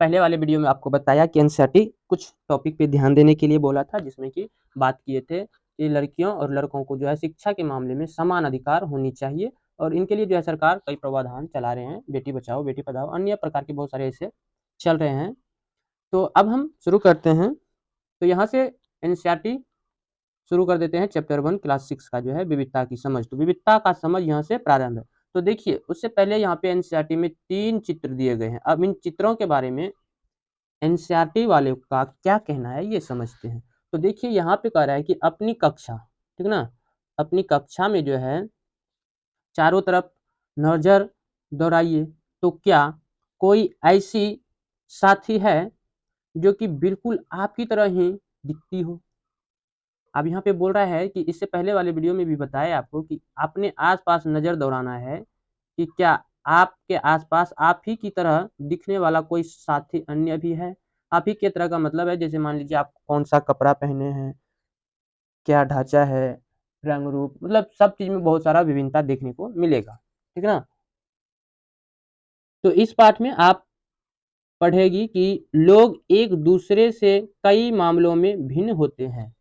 पहले वाले वीडियो में आपको बताया कि एनसीईआरटी कुछ टॉपिक पे ध्यान देने के लिए बोला था, जिसमें कि बात किए थे कि लड़कियों और लड़कों को जो है शिक्षा के मामले में समान अधिकार होनी चाहिए और इनके लिए जो है सरकार कई प्रावधान चला रहे हैं, बेटी बचाओ बेटी पढ़ाओ अन्य प्रकार के बहुत सारे ऐसे चल रहे हैं। तो अब हम शुरू करते हैं। तो यहाँ से एनसीईआरटी शुरू कर देते हैं। चैप्टर 1 क्लास 6 का जो है विविधता की समझ। तो विविधता का समझ यहाँ से प्रारंभ है। तो देखिए उससे पहले यहाँ पे एनसीईआरटी में 3 चित्र दिए गए हैं। अब इन चित्रों के बारे में एनसीईआरटी वाले का क्या कहना है ये समझते हैं। तो देखिए यहाँ पे कह रहा है कि अपनी कक्षा, ठीक ना, अपनी कक्षा में जो है चारों तरफ नजर दौड़ाइए। तो क्या कोई ऐसी साथी है जो कि बिल्कुल आप की तरह ही दिखती हो। अब यहाँ पे बोल रहा है कि इससे पहले वाले वीडियो में भी बताया आपको कि अपने आसपास नजर दौड़ाना है कि क्या आपके आसपास आप ही की तरह दिखने वाला कोई साथी अन्य भी है। आप ही की तरह का मतलब है जैसे मान लीजिए आप कौन सा कपड़ा पहने हैं, क्या ढांचा है, रंग रूप, मतलब सब चीज में बहुत सारा विभिन्नता देखने को मिलेगा, ठीक ना। तो इस पाठ में आप पढ़ेगी कि लोग एक दूसरे से कई मामलों में भिन्न होते हैं।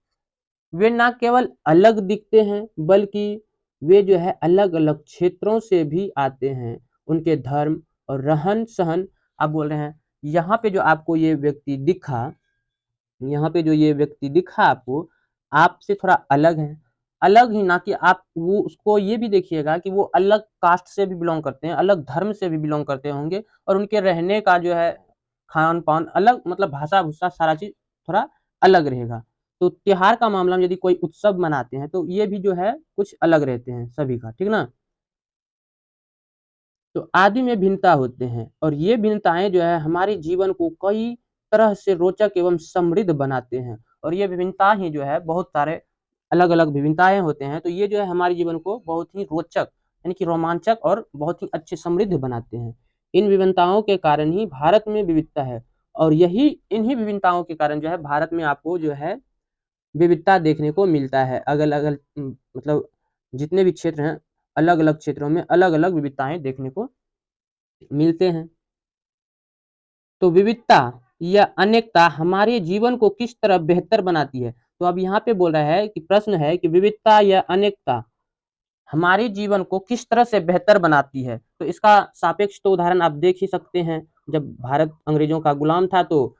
वे ना केवल अलग दिखते हैं बल्कि वे जो है अलग अलग क्षेत्रों से भी आते हैं। उनके धर्म और रहन सहन, आप बोल रहे हैं यहाँ पे जो आपको ये व्यक्ति दिखा, यहाँ पे जो ये व्यक्ति दिखा आपको, आपसे थोड़ा अलग है। अलग ही ना कि आप वो उसको ये भी देखिएगा कि वो अलग कास्ट से भी बिलोंग करते हैं, अलग धर्म से भी बिलोंग करते होंगे और उनके रहने का जो है खान पान अलग, मतलब भाषा भूषा सारा चीज थोड़ा अलग रहेगा। तो त्योहार का मामला में यदि कोई उत्सव मनाते हैं तो ये भी जो है कुछ अलग रहते हैं सभी का, ठीक ना। तो आदि में भिन्नता होते हैं और ये भिन्नताएं जो है हमारे जीवन को कई तरह से रोचक एवं समृद्ध बनाते हैं। और ये विभिन्नता ही जो है बहुत सारे अलग अलग विभिन्नताएं होते हैं, तो ये जो है हमारे जीवन को बहुत ही रोचक यानी कि रोमांचक और बहुत ही अच्छे समृद्ध बनाते हैं। इन विभिन्नताओं के कारण ही भारत में विविधता है और यही इन्हीं विभिन्नताओं के कारण जो है भारत में आपको जो है विविधता देखने को मिलता है। अलग अलग मतलब जितने भी क्षेत्र हैं, अलग अलग क्षेत्रों में अलग अलग विविधताएं देखने को मिलते हैं। तो विविधता या अनेकता हमारे जीवन को किस तरह बेहतर बनाती है। तो अब यहाँ पे बोल रहा है कि प्रश्न है कि विविधता या अनेकता हमारे जीवन को किस तरह से बेहतर बनाती है। तो इसका सापेक्ष तो उदाहरण आप देख ही सकते हैं। जब भारत अंग्रेजों का गुलाम था तो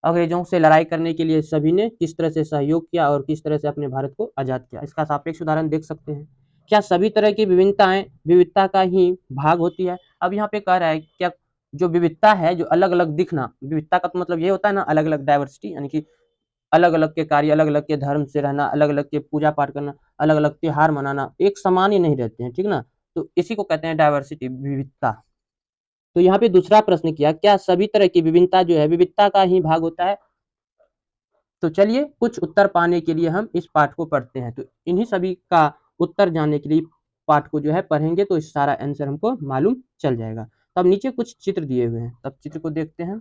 अंग्रेजों से लड़ाई करने के लिए सभी ने किस तरह से सहयोग किया और किस तरह से अपने भारत को आजाद किया, इसका सापेक्ष उदाहरण देख सकते हैं। क्या सभी तरह की विभिन्नताएं विविधता का ही भाग होती है। अब यहाँ पे कह रहा है क्या जो विविधता है, जो अलग अलग दिखना, विविधता का तो मतलब ये होता है ना अलग अलग डाइवर्सिटी, यानी कि अलग अलग के कार्य, अलग अलग के धर्म से रहना, अलग अलग के पूजा पाठ करना, अलग अलग त्योहार मनाना, एक समान ही नहीं रहते हैं, ठीक ना। तो इसी को कहते हैं डाइवर्सिटी, विविधता। तो यहाँ पे दूसरा प्रश्न किया, क्या सभी तरह की विभिन्नता जो है विविधता का ही भाग होता है। तो चलिए कुछ उत्तर पाने के लिए हम इस पाठ को पढ़ते हैं। तो इन्हीं सभी का उत्तर जानने के लिए पाठ को जो है पढ़ेंगे तो इस सारा आंसर हमको मालूम चल जाएगा। तो अब नीचे कुछ चित्र दिए हुए हैं, तब चित्र को देखते हैं।